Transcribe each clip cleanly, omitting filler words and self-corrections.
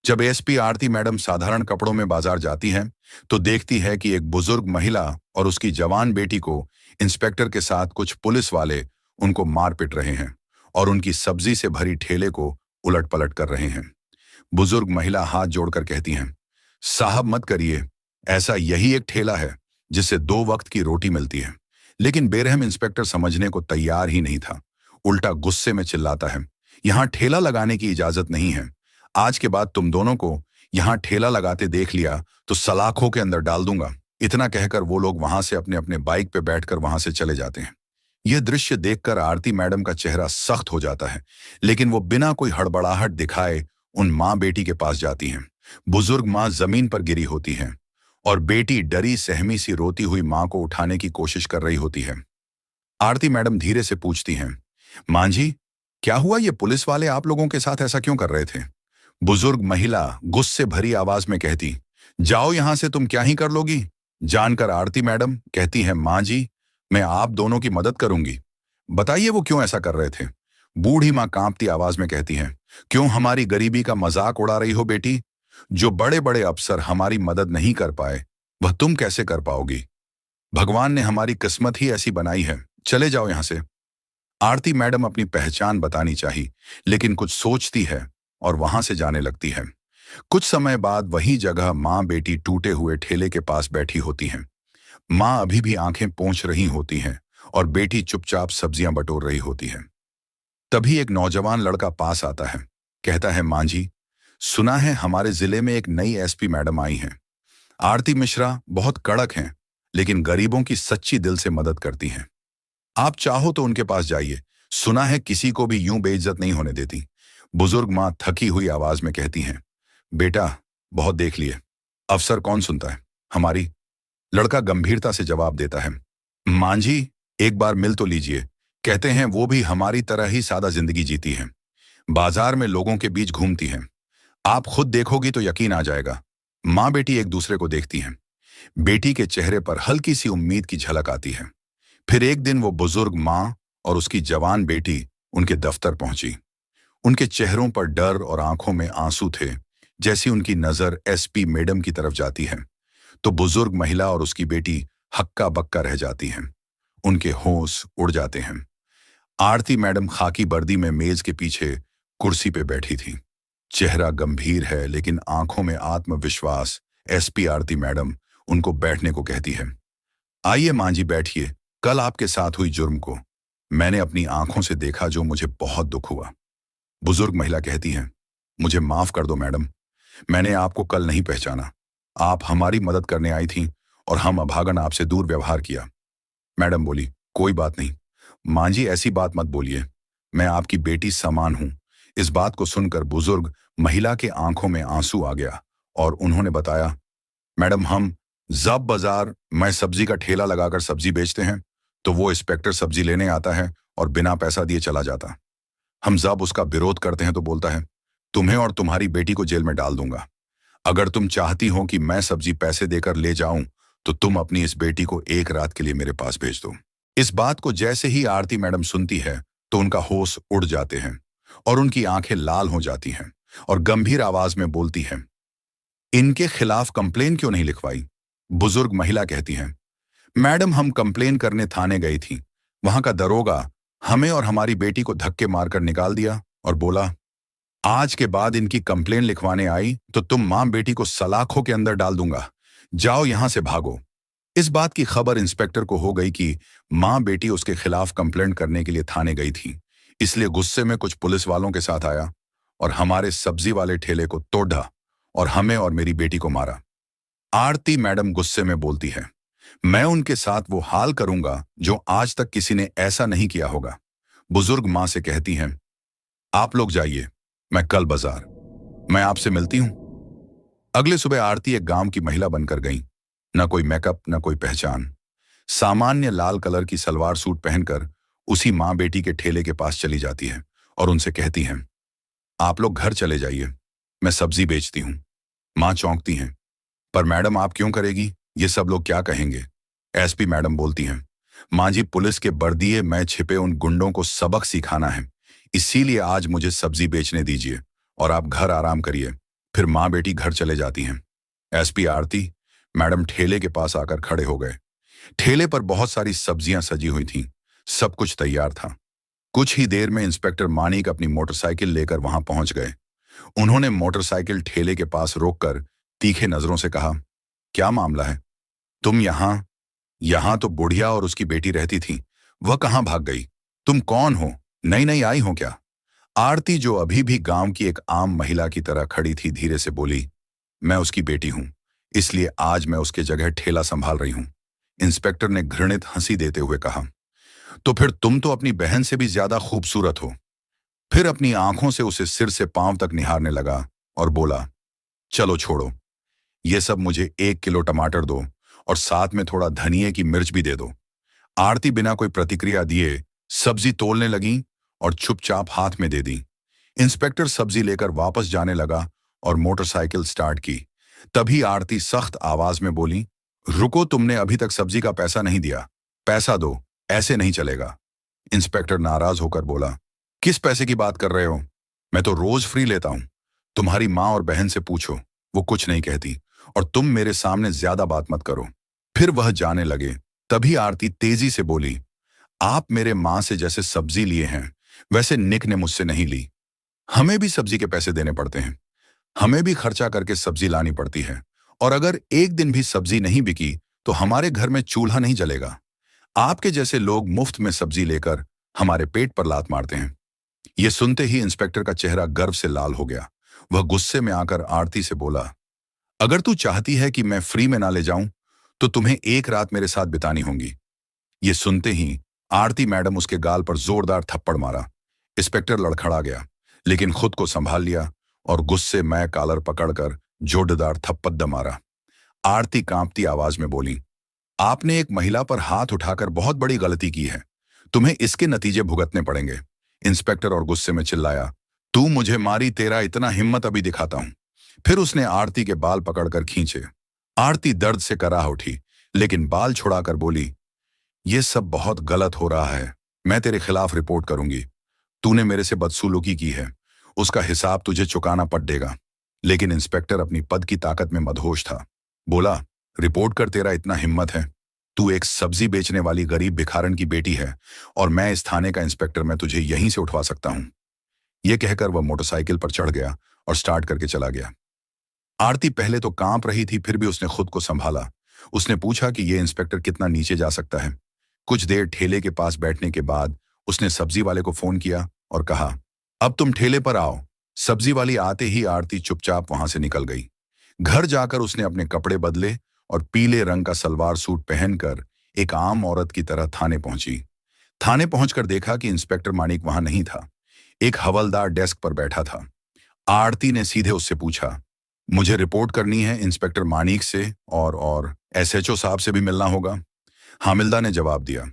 जब एसपी आरती मैडम साधारण कपड़ों में बाजार जाती हैं, तो देखती है कि एक बुजुर्ग महिला और उसकी जवान बेटी को इंस्पेक्टर के साथ कुछ पुलिस वाले उनको मार पिट रहे हैं और उनकी सब्जी से भरी ठेले को उलट पलट कर रहे हैं। बुजुर्ग महिला हाथ जोड़कर कहती हैं, साहब मत करिए, ऐसा यही एक ठेला है जिससे 2 वक्त की रोटी मिलती है। लेकिन बेरहम इंस्पेक्टर समझने को तैयार ही नहीं था। उल्टा गुस्से में चिल्लाता है, यहाँ ठेला लगाने की इजाजत नहीं है। आज के बाद तुम दोनों को यहाँ ठेला लगाते देख लिया तो सलाखों के अंदर डाल दूंगा। इतना कहकर वो लोग वहां से अपने अपने बाइक पे बैठकर वहां से चले जाते हैं। यह दृश्य देखकर आरती मैडम का चेहरा सख्त हो जाता है, लेकिन वो बिना कोई हड़बड़ाहट दिखाए उन माँ बेटी के पास जाती हैं। बुजुर्ग माँ जमीन पर गिरी होती है और बेटी डरी सहमी सी रोती हुई माँ को उठाने की कोशिश कर रही होती है। आरती मैडम धीरे से पूछती हैं, माँ जी, क्या हुआ? ये पुलिस वाले आप लोगों के साथ ऐसा क्यों कर रहे थे? बुजुर्ग महिला गुस्से भरी आवाज में कहती, जाओ यहां से, तुम क्या ही कर लोगी? जानकर आरती मैडम कहती है, माँ जी, मैं आप दोनों की मदद करूंगी। बताइए वो क्यों ऐसा कर रहे थे? बूढ़ी माँ कांपती आवाज में कहती है, क्यों हमारी गरीबी का मजाक उड़ा रही हो बेटी? जो बड़े बड़े अफसर हमारी मदद नहीं कर पाए, वह तुम कैसे कर पाओगी? भगवान ने हमारी किस्मत ही ऐसी बनाई है, चले जाओ यहां से। आरती मैडम अपनी पहचान बतानी चाहिए, लेकिन कुछ सोचती है और वहां से जाने लगती है। कुछ समय बाद वही जगह माँ बेटी टूटे हुए ठेले के पास बैठी होती हैं। माँ अभी भी आंखें पोंछ रही होती हैं और बेटी चुपचाप सब्जियां बटोर रही होती है। तभी एक नौजवान लड़का पास आता है, कहता है, माँ जी, सुना है हमारे जिले में एक नई एसपी मैडम आई हैं। आरती मिश्रा बहुत कड़क हैं, लेकिन गरीबों की सच्ची दिल से मदद करती हैं। आप चाहो तो उनके पास जाइए, सुना है किसी को भी यूं बेइज्जत नहीं होने देती। बुजुर्ग माँ थकी हुई आवाज में कहती हैं, बेटा, बहुत देख लिए, अफसर कौन सुनता है हमारी? लड़का गंभीरता से जवाब देता है, मां जी, एक बार मिल तो लीजिए। कहते हैं वो भी हमारी तरह ही सादा जिंदगी जीती हैं, बाजार में लोगों के बीच घूमती हैं। आप खुद देखोगी तो यकीन आ जाएगा। माँ बेटी एक दूसरे को देखती हैं। बेटी के चेहरे पर हल्की सी उम्मीद की झलक आती है। फिर एक दिन वो बुजुर्ग माँ और उसकी जवान बेटी उनके दफ्तर पहुंची। उनके चेहरों पर डर और आंखों में आंसू थे। जैसी उनकी नजर एसपी मैडम की तरफ जाती है, तो बुजुर्ग महिला और उसकी बेटी हक्का बक्का रह जाती हैं। उनके होश उड़ जाते हैं। आरती मैडम खाकी वर्दी में मेज के पीछे कुर्सी पे बैठी थी। चेहरा गंभीर है, लेकिन आंखों में आत्मविश्वास। एसपी आरती मैडम उनको बैठने को कहती है। आइए मां जी, बैठिए। कल आपके साथ हुई जुर्म को मैंने अपनी आंखों से देखा, जो मुझे बहुत दुख हुआ। बुजुर्ग महिला कहती है, मुझे माफ कर दो मैडम, मैंने आपको कल नहीं पहचाना। आप हमारी मदद करने आई थीं और हम अभागन आपसे दूर व्यवहार किया। मैडम बोली, कोई बात नहीं मां जी, ऐसी बात मत बोलिए, मैं आपकी बेटी समान हूं। इस बात को सुनकर बुजुर्ग महिला के आंखों में आंसू आ गया और उन्होंने बताया, मैडम, हम जब बाजार में सब्जी का ठेला लगाकर सब्जी बेचते हैं, तो वो इंस्पेक्टर सब्जी लेने आता है और बिना पैसा दिए चला जाता। हम जब उसका विरोध करते हैं तो बोलता है, तुम्हें और तुम्हारी बेटी को जेल में डाल दूंगा। अगर तुम चाहती हो कि मैं सब्जी पैसे देकर ले जाऊं, तो तुम अपनी इस बेटी को एक रात के लिए मेरे पास भेज दो। इस बात को जैसे ही आरती मैडम सुनती है, तो उनका होश उड़ जाते हैं और उनकी आंखें लाल हो जाती हैं और गंभीर आवाज में बोलती है, इनके खिलाफ कंप्लेन क्यों नहीं लिखवाई? बुजुर्ग महिला कहती है, मैडम, हम कंप्लेन करने थाने गई थी। वहां का दरोगा हमें और हमारी बेटी को धक्के मारकर निकाल दिया और बोला, आज के बाद इनकी कंप्लेन लिखवाने आई तो तुम मां बेटी को सलाखों के अंदर डाल दूंगा। जाओ यहां से, भागो। इस बात की खबर इंस्पेक्टर को हो गई कि मां बेटी उसके खिलाफ कंप्लेंट करने के लिए थाने गई थी। इसलिए गुस्से में कुछ पुलिस वालों के साथ आया और हमारे सब्जी वाले ठेले को तोड़ा और हमें और मेरी बेटी को मारा। आरती मैडम गुस्से में बोलती है, मैं उनके साथ वो हाल करूंगा जो आज तक किसी ने ऐसा नहीं किया होगा। बुजुर्ग मां से कहती हैं, आप लोग जाइए, मैं कल बाजार मैं आपसे मिलती हूं। अगले सुबह आरती एक गांव की महिला बनकर गई। न कोई मेकअप, न कोई पहचान। सामान्य लाल कलर की सलवार सूट पहनकर उसी मां बेटी के ठेले के पास चली जाती है और उनसे कहती हैं, आप लोग घर चले जाइए, मैं सब्जी बेचती हूं। मां चौंकती हैं, पर मैडम, आप क्यों करेगी? ये सब लोग क्या कहेंगे? एसपी मैडम बोलती हैं, मां जी, पुलिस के बर्दिए में छिपे उन गुंडों को सबक सिखाना है, इसीलिए आज मुझे सब्जी बेचने दीजिए और आप घर आराम करिए। फिर माँ बेटी घर चले जाती हैं। एसपी आरती मैडम ठेले के पास आकर खड़े हो गए। ठेले पर बहुत सारी सब्जियां सजी हुई थीं। सब कुछ तैयार था। कुछ ही देर में इंस्पेक्टर मानिक अपनी मोटरसाइकिल लेकर वहां पहुंच गए। उन्होंने मोटरसाइकिल ठेले के पास रोककर तीखे नजरों से कहा, क्या मामला है? तुम यहां तो बुढ़िया और उसकी बेटी रहती थी। वह कहां भाग गई? तुम कौन हो? नई नई आई हो क्या? आरती, जो अभी भी गांव की एक आम महिला की तरह खड़ी थी, धीरे से बोली, मैं उसकी बेटी हूं, इसलिए आज मैं उसके जगह ठेला संभाल रही हूं। इंस्पेक्टर ने घृणित हंसी देते हुए कहा, तो फिर तुम तो अपनी बहन से भी ज्यादा खूबसूरत हो। फिर अपनी आंखों से उसे सिर से पांव तक निहारने लगा और बोला, चलो छोड़ो, ये सब मुझे 1 किलो टमाटर दो और साथ में थोड़ा धनिए की मिर्च भी दे दो। आरती बिना कोई प्रतिक्रिया दिए सब्जी तोलने लगी और चुपचाप हाथ में दे दी। इंस्पेक्टर सब्जी लेकर वापस जाने लगा और मोटरसाइकिल स्टार्ट की। तभी आरती सख्त आवाज में बोली, रुको, तुमने अभी तक सब्जी का पैसा नहीं दिया। पैसा दो, ऐसे नहीं चलेगा। इंस्पेक्टर नाराज होकर बोला, किस पैसे की बात कर रहे हो? मैं तो रोज फ्री लेता हूं। तुम्हारी माँ और बहन से पूछो, वो कुछ नहीं कहती, और तुम मेरे सामने ज्यादा बात मत करो। फिर वह जाने लगे। तभी आरती तेजी से बोली, आप मेरे माँ से जैसे सब्जी लिए हैं, वैसे निक ने मुझसे नहीं ली। हमें भी सब्जी के पैसे देने पड़ते हैं। हमें भी खर्चा करके सब्जी लानी पड़ती है, और अगर एक दिन भी सब्जी नहीं बिकी तो हमारे घर में चूल्हा नहीं जलेगा। आपके जैसे लोग मुफ्त में सब्जी लेकर हमारे पेट पर लात मारते हैं। यह सुनते ही इंस्पेक्टर का चेहरा गर्व से लाल हो गया। वह गुस्से में आकर आरती से बोला, अगर तू चाहती है कि मैं फ्री में ना ले जाऊं तो तुम्हें एक रात मेरे साथ बितानी होगी। ये सुनते ही आरती मैडम उसके गाल पर जोरदार थप्पड़ मारा। इंस्पेक्टर लड़खड़ा गया, लेकिन खुद को संभाल लिया और गुस्से में कॉलर पकड़कर जोरदार थप्पड़ मारा। आरती कांपती आवाज में बोली, आपने एक महिला पर हाथ उठाकर बहुत बड़ी गलती की है। तुम्हें इसके नतीजे भुगतने पड़ेंगे। इंस्पेक्टर और गुस्से में चिल्लाया, तू मुझे मारी, तेरा इतना हिम्मत अभी दिखाता हूं। फिर उसने आरती के बाल पकड़कर खींचे। आरती दर्द से कराह उठी, लेकिन बाल छुड़ाकर बोली, यह सब बहुत गलत हो रहा है। मैं तेरे खिलाफ रिपोर्ट करूंगी। तूने मेरे से बदसलूकी की है, उसका हिसाब तुझे चुकाना पड़ेगा। लेकिन इंस्पेक्टर अपनी पद की ताकत में मदहोश था। बोला, रिपोर्ट कर, तेरा इतना हिम्मत है? तू एक सब्जी बेचने वाली गरीब भिखारन की बेटी है, और मैं इस थाने का इंस्पेक्टर, मैं तुझे यहीं से उठवा सकता हूं। यह कहकर वह मोटरसाइकिल पर चढ़ गया और स्टार्ट करके चला गया। आरती पहले तो कांप रही थी, फिर भी उसने खुद को संभाला। उसने पूछा कि यह इंस्पेक्टर कितना नीचे जा सकता है। कुछ देर ठेले के पास बैठने के बाद उसने सब्जी वाले को फोन किया और कहा, अब तुम ठेले पर आओ। सब्जी वाली आते ही आरती चुपचाप वहां से निकल गई। घर जाकर उसने अपने कपड़े बदले और पीले रंग का सलवार सूट पहनकर एक आम औरत की तरह थाने पहुंची। थाने पहुंचकर देखा कि इंस्पेक्टर मानिक वहां नहीं था। एक हवलदार डेस्क पर बैठा था। आरती ने सीधे उससे पूछा, मुझे रिपोर्ट करनी है इंस्पेक्टर मानिक से, और एसएचओ साहब से भी मिलना होगा। हामिल्दा ने जवाब दिया,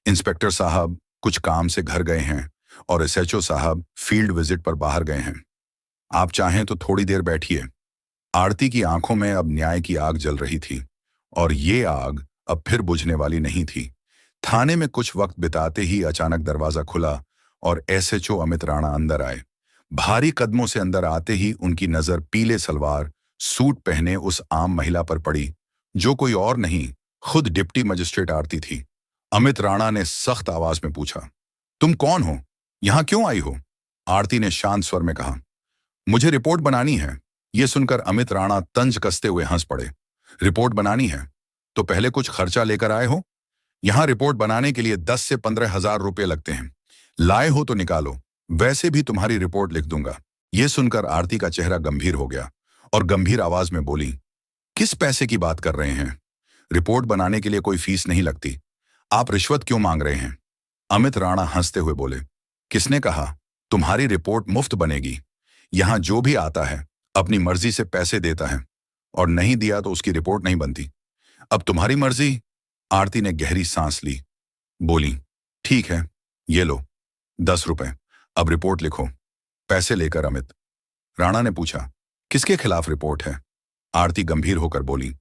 इंस्पेक्टर साहब कुछ काम से घर गए हैं और एसएचओ साहब फील्ड विजिट पर बाहर गए हैं। आप चाहें तो थोड़ी देर बैठिए। आरती की आंखों में अब न्याय की आग जल रही थी, और ये आग अब फिर बुझने वाली नहीं थी। थाने में कुछ वक्त बिताते ही अचानक दरवाजा खुला और एसएचओ अमित राणा अंदर आए। भारी कदमों से अंदर आते ही उनकी नजर पीले सलवार सूट पहने उस आम महिला पर पड़ी, जो कोई और नहीं, खुद डिप्टी मजिस्ट्रेट आरती थी। अमित राणा ने सख्त आवाज में पूछा, तुम कौन हो? यहां क्यों आई हो? आरती ने शांत स्वर में कहा, मुझे रिपोर्ट बनानी है। यह सुनकर अमित राणा तंज कसते हुए हंस पड़े। रिपोर्ट बनानी है तो पहले कुछ खर्चा लेकर आए हो? यहां रिपोर्ट बनाने के लिए 10 से 15 हजार रुपए लगते हैं। लाए हो तो निकालो, वैसे भी तुम्हारी रिपोर्ट लिख दूंगा। यह सुनकर आरती का चेहरा गंभीर हो गया और गंभीर आवाज में बोली, किस पैसे की बात कर रहे हैं? रिपोर्ट बनाने के लिए कोई फीस नहीं लगती। आप रिश्वत क्यों मांग रहे हैं? अमित राणा हंसते हुए बोले, किसने कहा तुम्हारी रिपोर्ट मुफ्त बनेगी? यहां जो भी आता है अपनी मर्जी से पैसे देता है, और नहीं दिया तो उसकी रिपोर्ट नहीं बनती। अब तुम्हारी मर्जी। आरती ने गहरी सांस ली, बोली, ठीक है, ये लो 10 रुपए, अब रिपोर्ट लिखो। पैसे लेकर अमित राणा ने पूछा, किसके खिलाफ रिपोर्ट है? आरती गंभीर होकर बोली,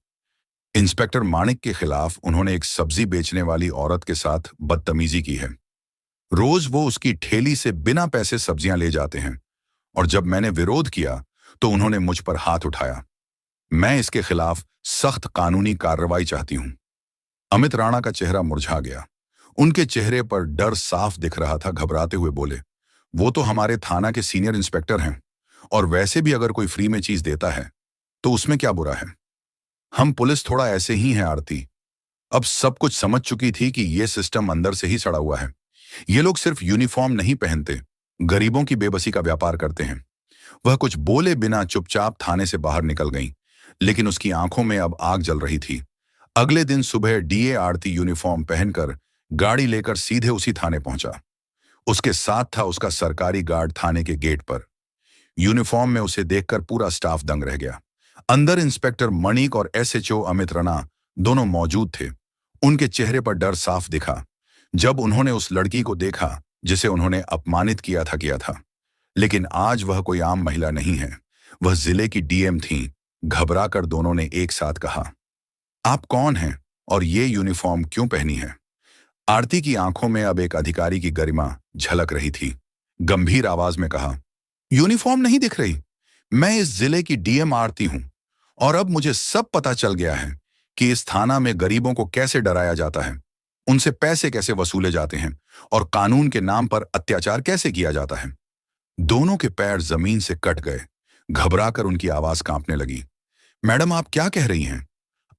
इंस्पेक्टर मानिक के खिलाफ। उन्होंने एक सब्जी बेचने वाली औरत के साथ बदतमीजी की है। रोज वो उसकी ठेली से बिना पैसे सब्जियां ले जाते हैं, और जब मैंने विरोध किया तो उन्होंने मुझ पर हाथ उठाया। मैं इसके खिलाफ सख्त कानूनी कार्रवाई चाहती हूं। अमित राणा का चेहरा मुरझा गया। उनके चेहरे पर डर साफ दिख रहा था। घबराते हुए बोले, वो तो हमारे थाना के सीनियर इंस्पेक्टर हैं, और वैसे भी अगर कोई फ्री में चीज देता है तो उसमें क्या बुरा है। हम पुलिस थोड़ा ऐसे ही हैं आरती। अब सब कुछ समझ चुकी थी कि ये सिस्टम अंदर से ही सड़ा हुआ है। ये लोग सिर्फ यूनिफॉर्म नहीं पहनते, गरीबों की बेबसी का व्यापार करते हैं। वह कुछ बोले बिना चुपचाप थाने से बाहर निकल गई, लेकिन उसकी आंखों में अब आग जल रही थी। अगले दिन सुबह डीए आरती यूनिफॉर्म पहनकर गाड़ी लेकर सीधे उसी थाने पहुंचा। उसके साथ था उसका सरकारी गार्ड थाने के गेट पर। यूनिफॉर्म में उसे देखकर पूरा स्टाफ दंग रह गया। अंदर इंस्पेक्टर मणिक और एसएचओ अमित राणा दोनों मौजूद थे। उनके चेहरे पर डर साफ दिखा जब उन्होंने उस लड़की को देखा जिसे उन्होंने अपमानित किया था। लेकिन आज वह कोई आम महिला नहीं है, वह जिले की डीएम थीं। घबराकर दोनों ने एक साथ कहा, आप कौन हैं और ये यूनिफॉर्म क्यों पहनी है? आरती की आंखों में अब एक अधिकारी की गरिमा झलक रही थी। गंभीर आवाज में कहा, यूनिफॉर्म नहीं दिख रही? मैं इस जिले की डीएम आरती हूं, और अब मुझे सब पता चल गया है कि इस थाना में गरीबों को कैसे डराया जाता है, उनसे पैसे कैसे वसूले जाते हैं, और कानून के नाम पर अत्याचार कैसे किया जाता है। दोनों के पैर जमीन से कट गए। घबराकर उनकी आवाज कांपने लगी। मैडम, आप क्या कह रही हैं?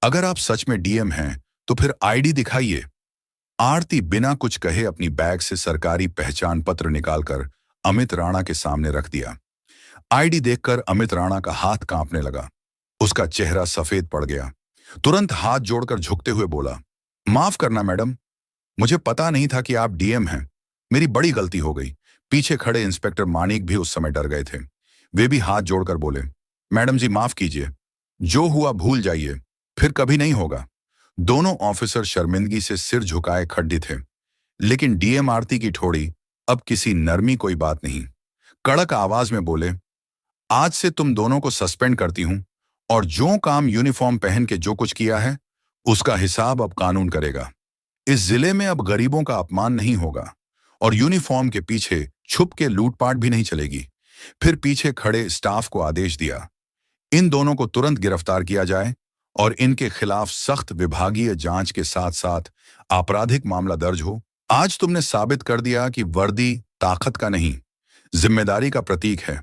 अगर आप सच में डीएम हैं तो फिर आईडी दिखाइए। आरती बिना कुछ कहे अपनी बैग से सरकारी पहचान पत्र निकालकर अमित राणा के सामने रख दिया। आईडी देखकर अमित राणा का हाथ कांपने लगा। उसका चेहरा सफेद पड़ गया। तुरंत हाथ जोड़कर झुकते हुए बोला, माफ करना मैडम, मुझे पता नहीं था कि आप डीएम हैं। मेरी बड़ी गलती हो गई। पीछे खड़े इंस्पेक्टर मानिक भी उस समय डर गए थे। वे भी हाथ जोड़कर बोले, मैडम जी माफ कीजिए, जो हुआ भूल जाइए, फिर कभी नहीं होगा। दोनों ऑफिसर शर्मिंदगी से सिर झुकाए खड़े थे, लेकिन डीएम आरती की ठोड़ी अब किसी नरमी कोई बात नहीं। कड़क आवाज में बोले, आज से तुम दोनों को सस्पेंड करती हूं, और जो काम यूनिफॉर्म पहन के जो कुछ किया है उसका हिसाब अब कानून करेगा। इस जिले में अब गरीबों का अपमान नहीं होगा, और यूनिफॉर्म के पीछे छुप के लूटपाट भी नहीं चलेगी। फिर पीछे खड़े स्टाफ को आदेश दिया, इन दोनों को तुरंत गिरफ्तार किया जाए और इनके खिलाफ सख्त विभागीय जांच के साथ साथ आपराधिक मामला दर्ज हो। आज तुमने साबित कर दिया कि वर्दी ताकत का नहीं, जिम्मेदारी का प्रतीक है,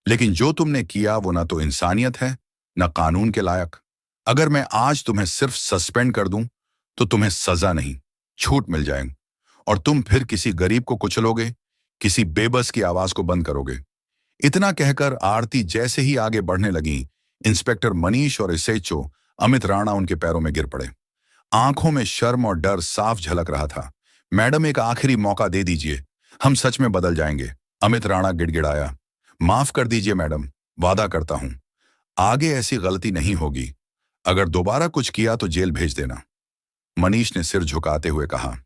लेकिन जो तुमने किया वो ना तो इंसानियत है, न कानून के लायक। अगर मैं आज तुम्हें सिर्फ सस्पेंड कर दूं तो तुम्हें सजा नहीं, छूट मिल जाएगी, और तुम फिर किसी गरीब को कुचलोगे, किसी बेबस की आवाज को बंद करोगे। इतना कहकर आरती जैसे ही आगे बढ़ने लगी, इंस्पेक्टर मनीष और एसएचओ अमित राणा उनके पैरों में गिर पड़े। आंखों में शर्म और डर साफ झलक रहा था। मैडम, एक आखिरी मौका दे दीजिए, हम सच में बदल जाएंगे। अमित राणा गिड़गिड़ाया, माफ कर दीजिए मैडम, वादा करता हूं आगे ऐसी गलती नहीं होगी। अगर दोबारा कुछ किया तो जेल भेज देना। मनीष ने सिर झुकाते हुए कहा।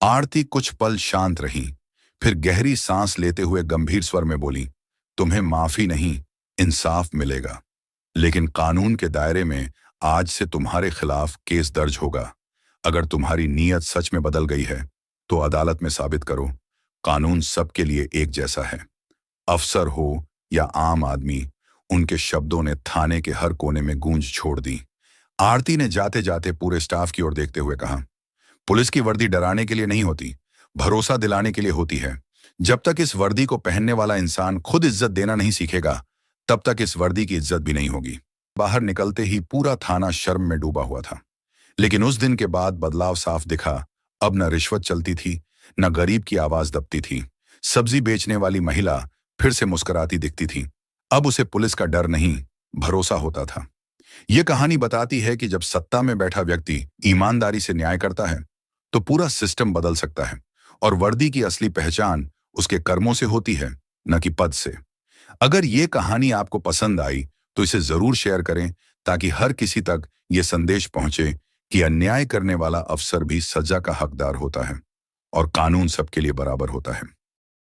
आरती कुछ पल शांत रही, फिर गहरी सांस लेते हुए गंभीर स्वर में बोली, तुम्हें माफी नहीं, इंसाफ मिलेगा, लेकिन कानून के दायरे में आज से तुम्हारे खिलाफ केस दर्ज होगा। अगर तुम्हारी नीयत सच में बदल गई है तो अदालत में साबित करो। कानून सबके लिए एक जैसा है, अफसर हो या आम आदमी। उनके शब्दों ने थाने के हर कोने में गूंज छोड़ दी। आरती ने जाते जाते पूरे स्टाफ की ओर देखते हुए कहा, पुलिस की वर्दी डराने के लिए नहीं होती, भरोसा दिलाने के लिए होती है। जब तक इस वर्दी को पहनने वाला इंसान खुद इज्जत देना नहीं सीखेगा, तब तक इस वर्दी की इज्जत भी नहीं होगी। बाहर निकलते ही पूरा थाना शर्म में डूबा हुआ था। लेकिन उस दिन के बाद बदलाव साफ दिखा। अब न रिश्वत चलती थी, न गरीब की आवाज दबती थी। सब्जी बेचने वाली महिला फिर से मुस्कुराती दिखती थी। अब उसे पुलिस का डर नहीं, भरोसा होता था। यह कहानी बताती है कि जब सत्ता में बैठा व्यक्ति ईमानदारी से न्याय करता है तो पूरा सिस्टम बदल सकता है, और वर्दी की असली पहचान उसके कर्मों से होती है, न कि पद से। अगर ये कहानी आपको पसंद आई तो इसे जरूर शेयर करें, ताकि हर किसी तक ये संदेश पहुंचे कि अन्याय करने वाला अफसर भी सजा का हकदार होता है और कानून सबके लिए बराबर होता है।